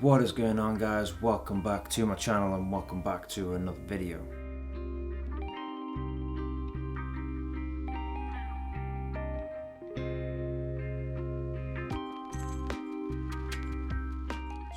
What is going on, guys? Welcome back to my channel and welcome back to another video.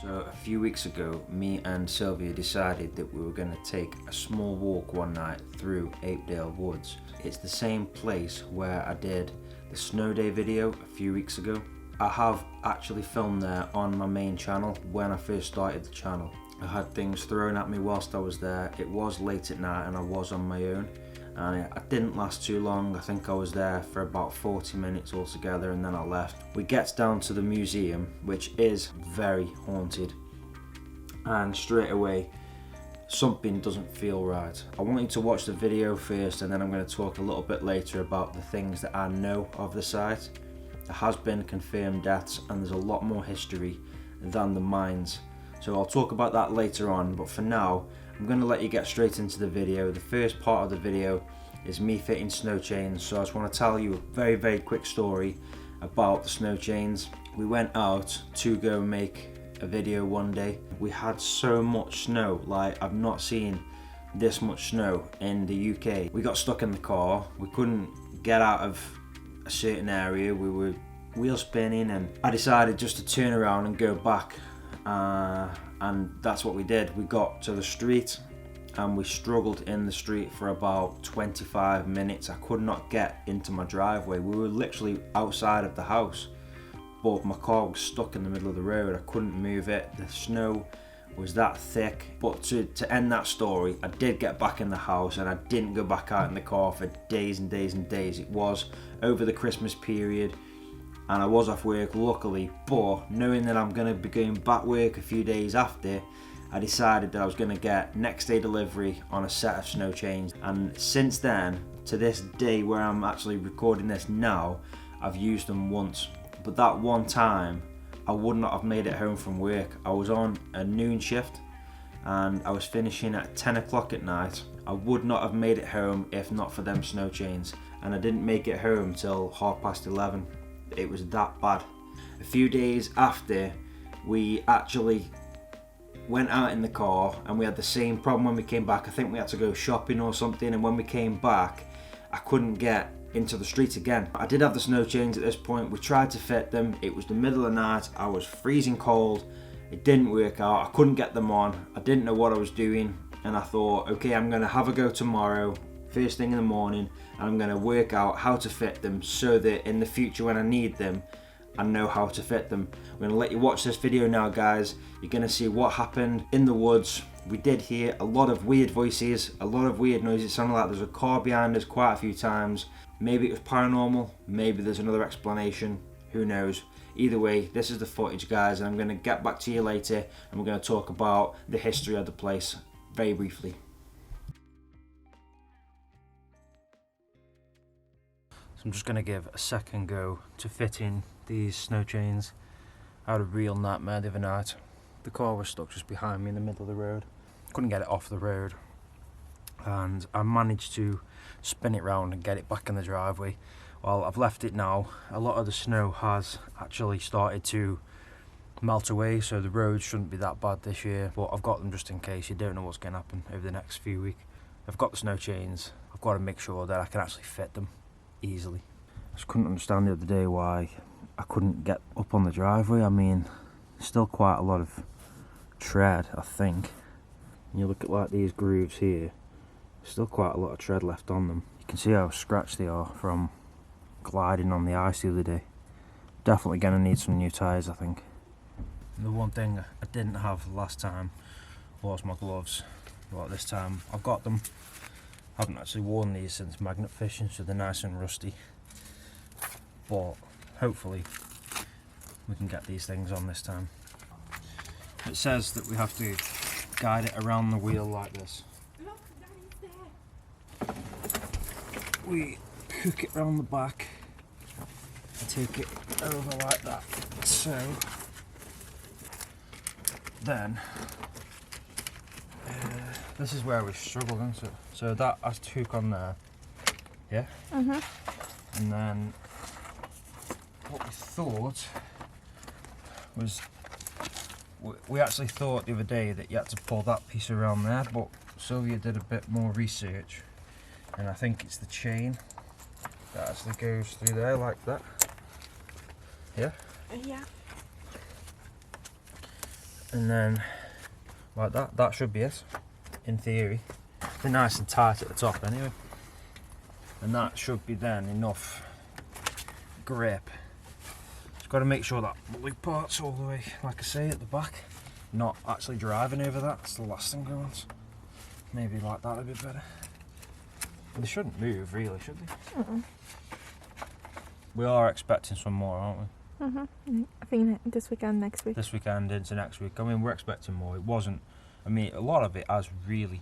So a few weeks ago, me and Sylvia decided that we were going to take a small walk one night through Apedale woods. It's the same place where I did the snow day video a few weeks ago. I have actually filmed there on my main channel when I first started the channel. I had things thrown at me whilst I was there. It was late at night and I was on my own, and I didn't last too long. I think I was there for about 40 minutes altogether and then I left. We get down to the museum, which is very haunted, and straight away something doesn't feel right. I want you to watch the video first and then I'm going to talk a little bit later about the things that I know of the site. There has been confirmed deaths and there's a lot more history than the mines. So I'll talk about that later on, but for now I'm going to let you get straight into the video. The first part of the video is me fitting snow chains, so I just want to tell you a very quick story about the snow chains. We went out to go make a video one day. We had so much snow, like I've not seen this much snow in the UK. We got stuck in the car, we couldn't get out of a certain area, we were wheel spinning, and I decided just to turn around and go back, and that's what we did. We got to the street and we struggled in the street for about 25 minutes. I could not get into my driveway. We were literally outside of the house, but my car was stuck in the middle of the road. I couldn't move it. The snow was that thick. But to end that story, I did get back in the house and I didn't go back out in the car for days and days and days. It was over the Christmas period and I was off work, luckily, but knowing that I'm going to be going back work a few days after, I decided that I was going to get next day delivery on a set of snow chains. And since then, to this day where I'm actually recording this now, I've used them once. But that one time, I would not have made it home from work. I was on a noon shift and I was finishing at 10 o'clock at night. I would not have made it home if not for them snow chains, and I didn't make it home till 11:30. It was that bad. A few days after, we actually went out in the car and we had the same problem when we came back. I think we had to go shopping or something, and when we came back I couldn't get into the street again. I did have the snow chains at this point. We tried to fit them. It was the middle of the night. I was freezing cold. It didn't work out. I couldn't get them on. I didn't know what I was doing, and I thought, okay, I'm going to have a go tomorrow first thing in the morning and I'm going to work out how to fit them so that in the future when I need them I know how to fit them. I'm going to let you watch this video now, guys. You're going to see what happened in the woods. We did hear a lot of weird voices, a lot of weird noises. It sounded like there's a car behind us quite a few times. Maybe it was paranormal, maybe there's another explanation, who knows. Either way, this is the footage, guys, and I'm going to get back to you later and we're going to talk about the history of the place very briefly. So I'm just going to give a second go to fitting these snow chains. I had a real nightmare the other night. The car was stuck just behind me in the middle of the road. Couldn't get it off the road, and I managed to spin it round and get it back in the driveway. Well, I've left it now. A lot of the snow has actually started to melt away, so the road shouldn't be that bad this year, but I've got them just in case. You don't know what's going to happen over the next few weeks. I've got the snow chains. I've got to make sure that I can actually fit them easily. I just couldn't understand the other day why I couldn't get up on the driveway. I mean, still quite a lot of tread, I think. You look at like these grooves here, still quite a lot of tread left on them. You can see how scratched they are from gliding on the ice the other day. Definitely going to need some new tyres, I think. And the one thing I didn't have last time was my gloves. But this time I've got them. I haven't actually worn these since magnet fishing, so they're nice and rusty. But hopefully we can get these things on this time. It says that we have to guide it around the wheel like this. Look, that is there. We hook it round the back and take it over like that. So then this is where we struggled, isn't it? So that has to hook on there, yeah? And then what we thought was we actually thought the other day that you had to pull that piece around there, but Sylvia did a bit more research, and I think it's the chain that actually goes through there like that. Yeah? Yeah. And then like that. That should be it, in theory. They're nice and tight at the top anyway. And that should be then enough grip. Just got to make sure that loop part's all the way, like I say, at the back. Not actually driving over that, that's the last thing I want. Maybe like that a bit better. They shouldn't move really, should they? We are expecting some more, aren't we? I think this weekend, next week. This weekend into next week. I mean, we're expecting more. It wasn't, I mean, a lot of it has really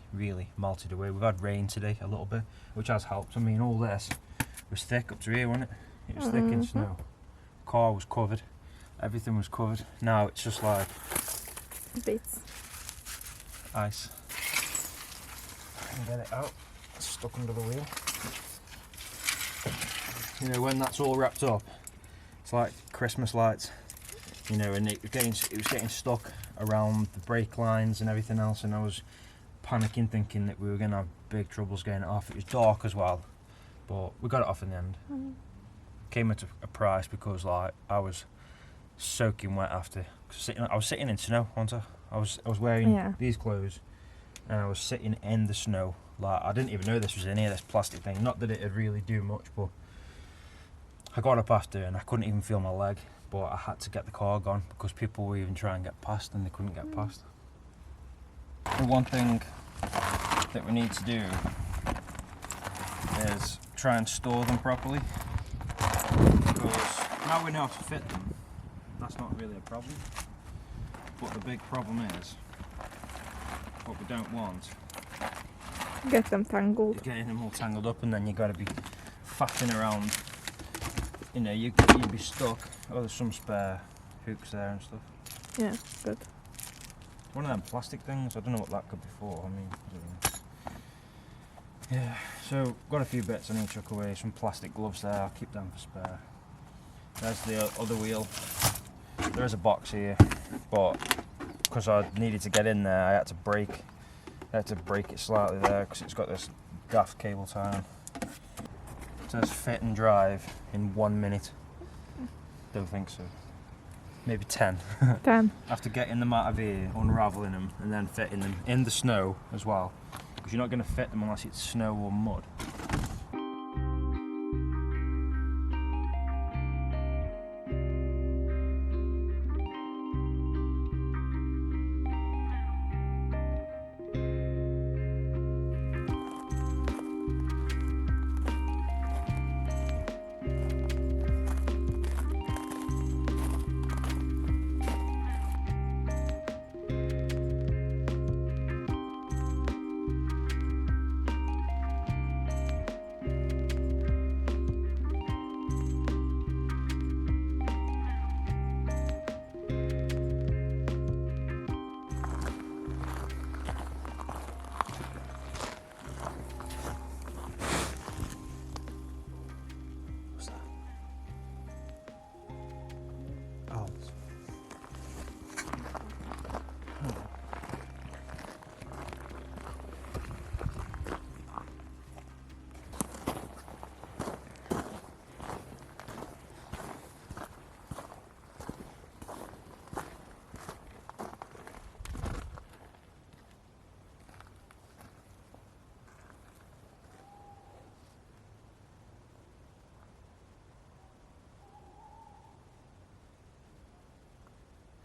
melted away. We've had rain today a little bit, which has helped. I mean, all this was thick up to here, wasn't it? It was thick in snow. Car was covered. Everything was covered. Now it's just like bits. Ice. I can get it out. It's stuck under the wheel. You know, when that's all wrapped up, it's like Christmas lights. You know, and it was getting stuck around the brake lines and everything else, and I was panicking, thinking that we were going to have big troubles getting it off. It was dark as well, but we got it off in the end. Came at a price because, like, I was soaking wet after. I was sitting in snow, wasn't I? I was wearing these clothes, and I was sitting in the snow. Like, I didn't even know this was in here, this plastic thing. Not that it'd really do much, but I got up after and I couldn't even feel my leg. But I had to get the car gone because people were even trying to get past and they couldn't get past. The one thing that we need to do is try and store them properly, because now we know how to fit them. That's not really a problem. But the big problem is, what we don't want, Get them tangled. getting them all tangled up, and then you got to be faffing around. You know, you'd be stuck. Oh, there's some spare hooks there and stuff. Yeah, good. One of them plastic things. I don't know what that could be for. I mean, I don't know. Yeah. So got a few bits I need to chuck away. Some plastic gloves there. I'll keep them for spare. There's the other wheel. There is a box here, but because I needed to get in there, I had to break it slightly there because it's got this daft cable tie on. It says fit and drive in 1 minute. Don't think so. Maybe 10. 10. After getting them out of here, unravelling them, and then fitting them in the snow as well, because you're not going to fit them unless it's snow or mud.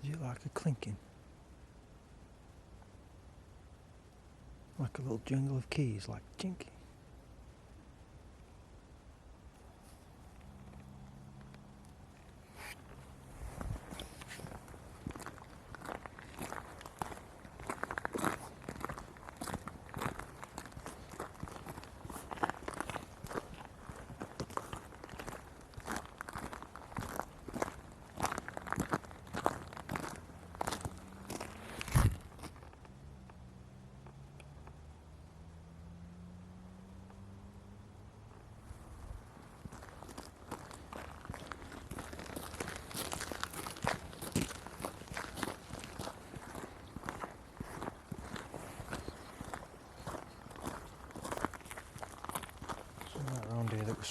Is it like a clinking? Like a little jingle of keys, like jinky.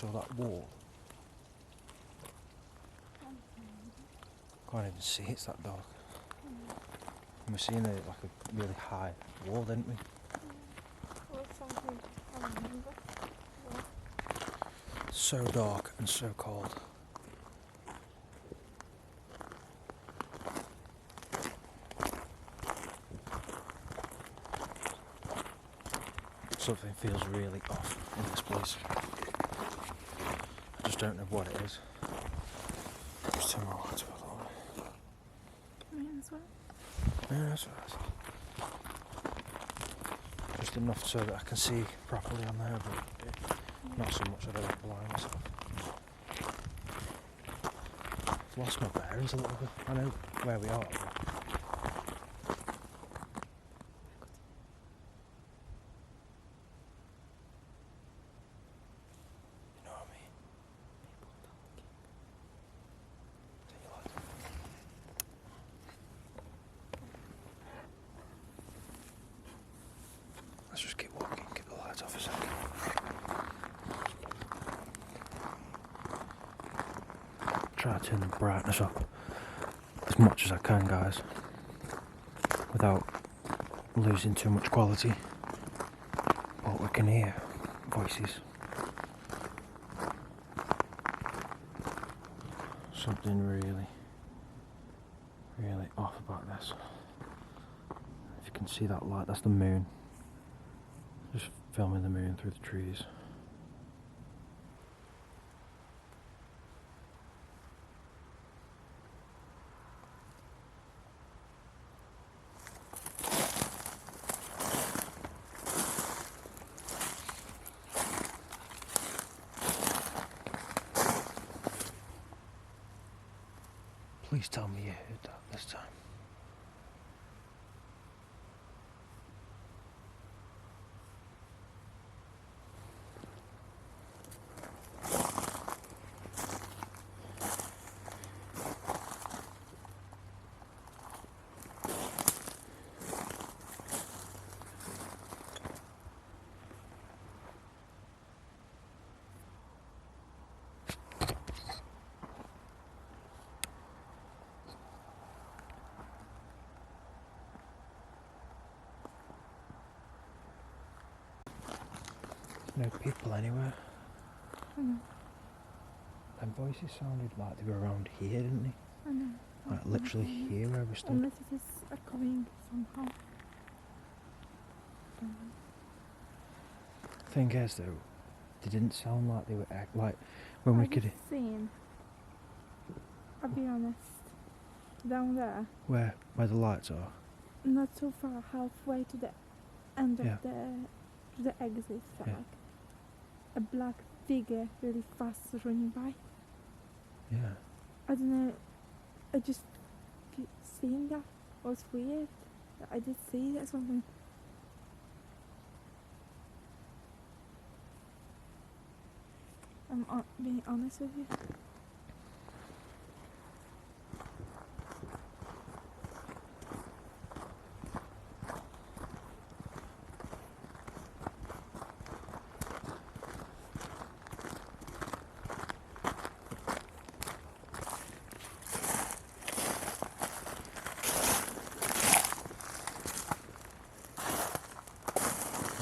saw that wall. Can't even see, it's that dark. And we're seeing like a really high wall, didn't we? So dark and so cold. Something feels really off in this place. I just don't know what it is. Just turn my lights off. Mine as well. Yeah, that's right. Just enough so that I can see properly on there, but not so much that I don't blind myself. I've lost my bearings a little bit. I know where we are. You know what I mean? Turn your lights off. Let's just keep walking, keep the lights off a second. Try to turn the brightness up as much as I can, guys, without losing too much quality. But we can hear voices. Something really, really off about this. If you can see that light, that's the moon. Just filming the moon through the trees. Please tell me you heard that this time. No people anywhere. I know. Them voices sounded like they were around here, didn't they? I know. Like literally here where we stood. Unless it is echoing somehow. Thing is though, they didn't sound like they were like when we could. Seen. I'll be honest. Down there. Where the lights are. Not so far, halfway to the end of Yeah. the exit. Yeah. Like a black figure really fast running by. Yeah. I don't know. I just seen that. It was weird. I did see that something. I'm being honest with you.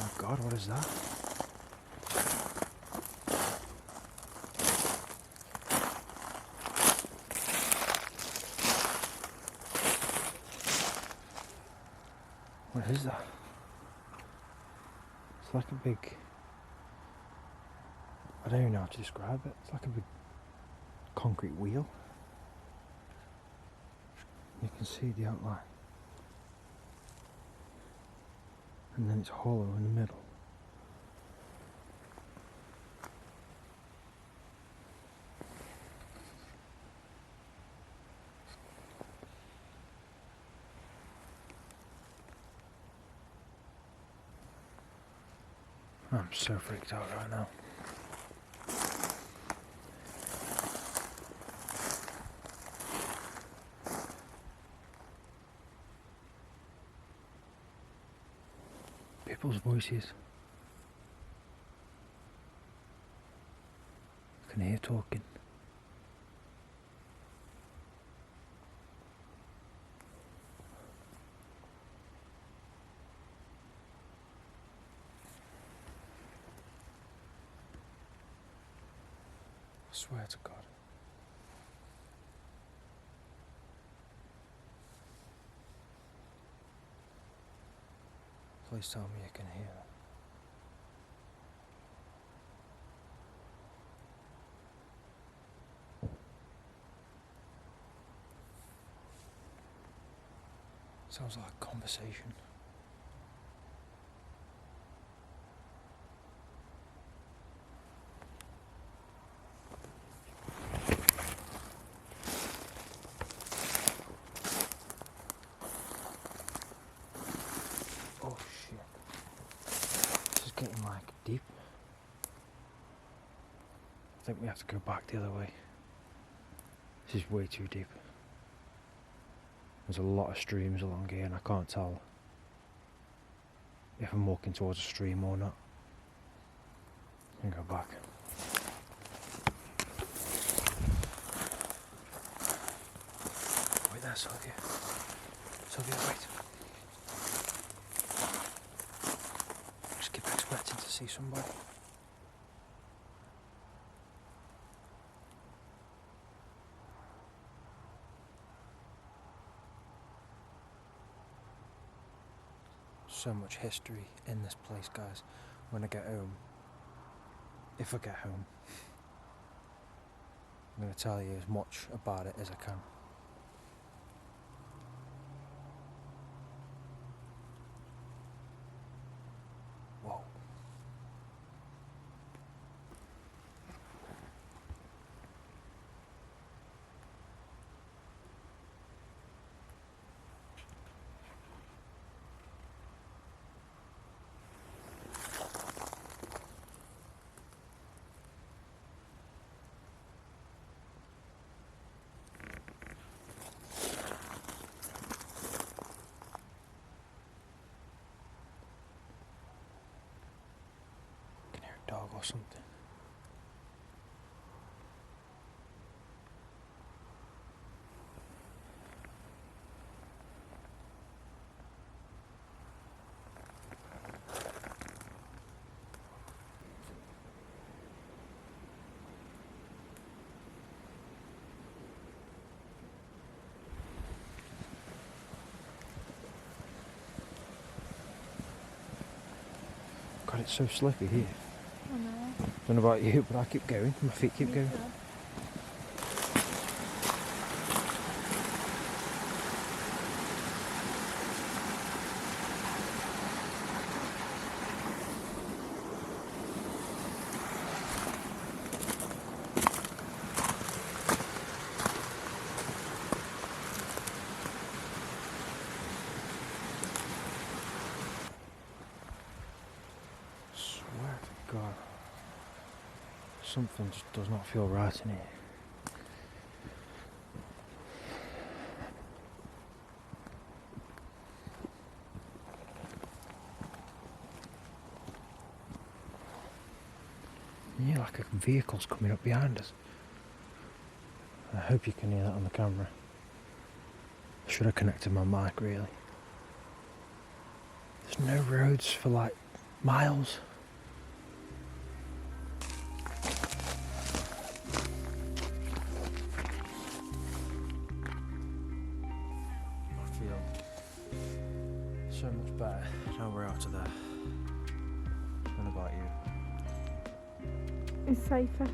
Oh God, what is that? What is that? It's like a big... I don't even know how to describe it. It's like a big concrete wheel. You can see the outline. And then it's hollow in the middle. I'm so freaked out right now. People's voices. can hear talking. I swear to God. Please tell me you can hear that. Sounds like a conversation. Oh shit. This is getting like deep. I think we have to go back the other way. This is way too deep. There's a lot of streams along here and I can't tell if I'm walking towards a stream or not. I'm gonna go back. Wait there, Sylvia. Sylvia, wait. Just keep expecting to see somebody. So much history in this place, guys. When I get home, if I get home, I'm going to tell you as much about it as I can. Whoa. Dog or something. God, it's so slippy here. I know. I don't know about you, but I keep going. My feet keep going. Swear to God. Something just does not feel right in here. Yeah, like a vehicle's coming up behind us. I hope you can hear that on the camera. I should have connected my mic, really. There's no roads for like miles. So much better now we're out of there. What about you? It's safer.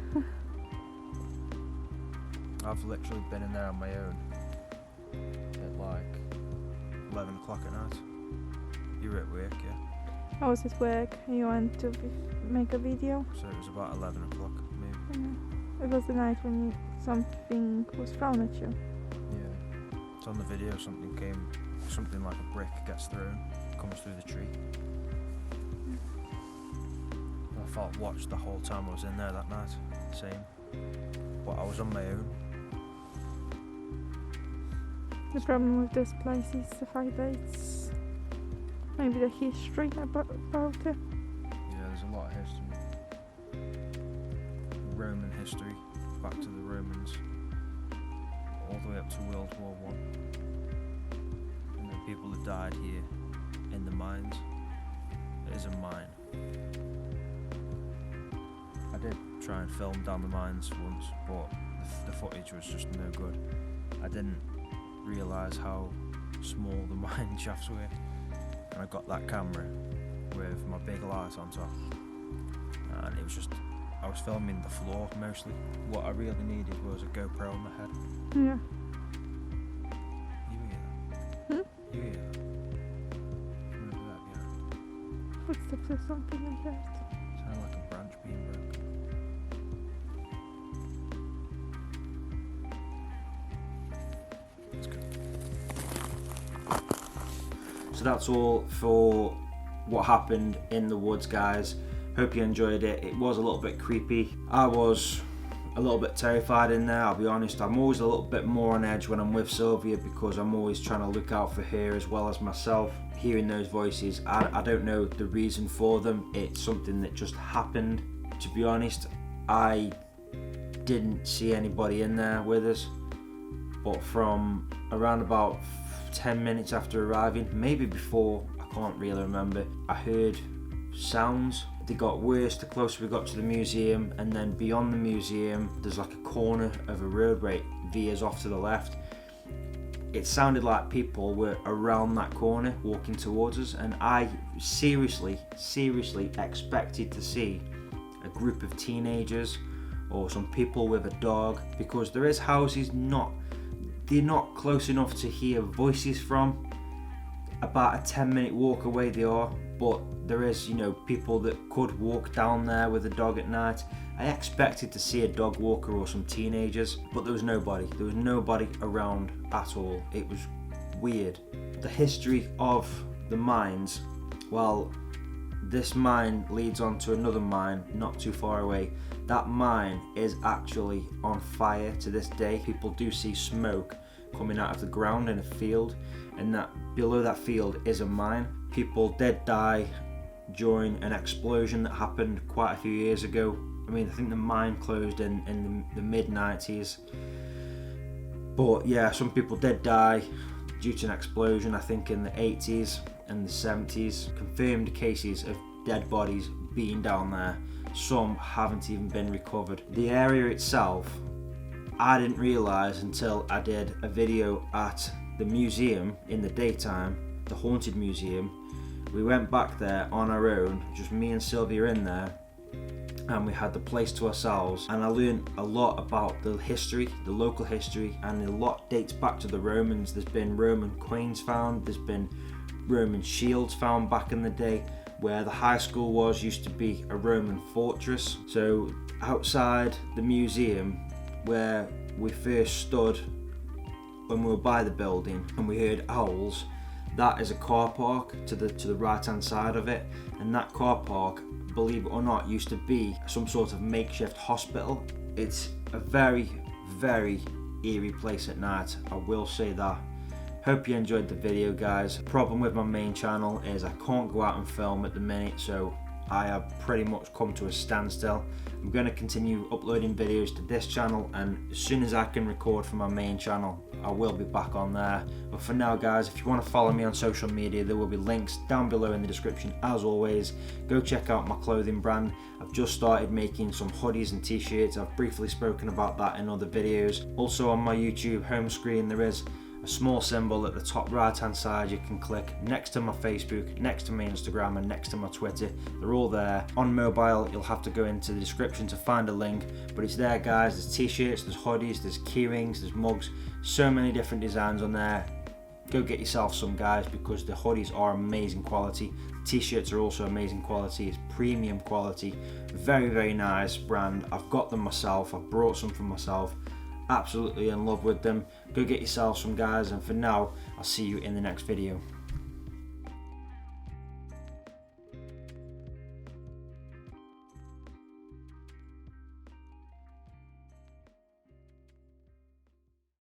I've literally been in there on my own at like 11 o'clock at night. You were at work, yeah? I was at work and you went to make a video. So it was about 11 o'clock maybe. It was the night when something was thrown at you. Yeah. It's on the video, something like a brick gets thrown, comes through the tree. I felt watched the whole time I was in there that night. Same. But I was on my own. The problem with this place is the fact that it's maybe the history about it. Yeah, there's a lot of history. Roman history, back to the Romans, all the way up to World War I, and the people that died here in the mines. It is a mine. I did try and film down the mines once, but the footage was just no good. I didn't realise how small the mine shafts were, and I got that camera with my big light on top, and it was just, I was filming the floor mostly. What I really needed was a GoPro on my head. Yeah. You hear that? You hear that? Remember that behind? Footsteps or something like that. Sounded like a branch being broken. Let's go. So that's all for what happened in the woods, guys. Hope you enjoyed it. It was a little bit creepy. I was a little bit terrified in there, I'll be honest. I'm always a little bit more on edge when I'm with Sylvia because I'm always trying to look out for her as well as myself. Hearing those voices, I don't know the reason for them. It's something that just happened. To be honest, I didn't see anybody in there with us, but from around about 10 minutes after arriving, maybe before, I can't really remember, I heard sounds. They got worse the closer we got to the museum, and then beyond the museum there's like a corner of a road where it veers off to the left. It sounded like people were around that corner walking towards us, and I seriously expected to see a group of teenagers or some people with a dog, because there is houses they're not close enough to hear voices from. About a 10-minute walk away they are, but there is, people that could walk down there with a dog at night. I expected to see a dog walker or some teenagers, but there was nobody. There was nobody around at all. It was weird. The history of the mines, well, this mine leads on to another mine not too far away. That mine is actually on fire to this day. People do see smoke coming out of the ground in a field, and that below that field is a mine. People did die during an explosion that happened quite a few years ago. I think the mine closed in the mid-90s. But yeah, some people did die due to an explosion, I think in the 80s and the 70s. Confirmed cases of dead bodies being down there. Some haven't even been recovered. The area itself, I didn't realise until I did a video at the museum in the daytime, the haunted museum. We went back there on our own, just me and Sylvia in there, and we had the place to ourselves, and I learned a lot about the history, the local history, and a lot dates back to the Romans. There's been Roman coins found, there's been Roman shields found back in the day. Where the high school used to be a Roman fortress. So outside the museum where we first stood when we were by the building and we heard owls, that is a car park to the right hand side of it, and that car park, believe it or not, used to be some sort of makeshift hospital. It's a very, very eerie place at night, I will say that. Hope you enjoyed the video, guys. Problem with my main channel is I can't go out and film at the minute, so I have pretty much come to a standstill. I'm going to continue uploading videos to this channel, and as soon as I can record for my main channel, I will be back on there. But for now, guys, if you want to follow me on social media, there will be links down below in the description. As always, go check out my clothing brand. I've just started making some hoodies and t-shirts. I've briefly spoken about that in other videos. Also on my YouTube home screen, there is a small symbol at the top right hand side you can click next to my Facebook, next to my Instagram, and next to my Twitter. They're all there. On mobile, you'll have to go into the description to find a link, but it's there, guys. There's t-shirts, there's hoodies, there's keyrings, there's mugs, so many different designs on there. Go get yourself some, guys, because the hoodies are amazing quality. T-shirts are also amazing quality. It's premium quality, very, very nice brand. I've got them myself. I've brought some for myself. Absolutely in love with them. Go get yourself some, guys, and for now, I'll see you in the next video.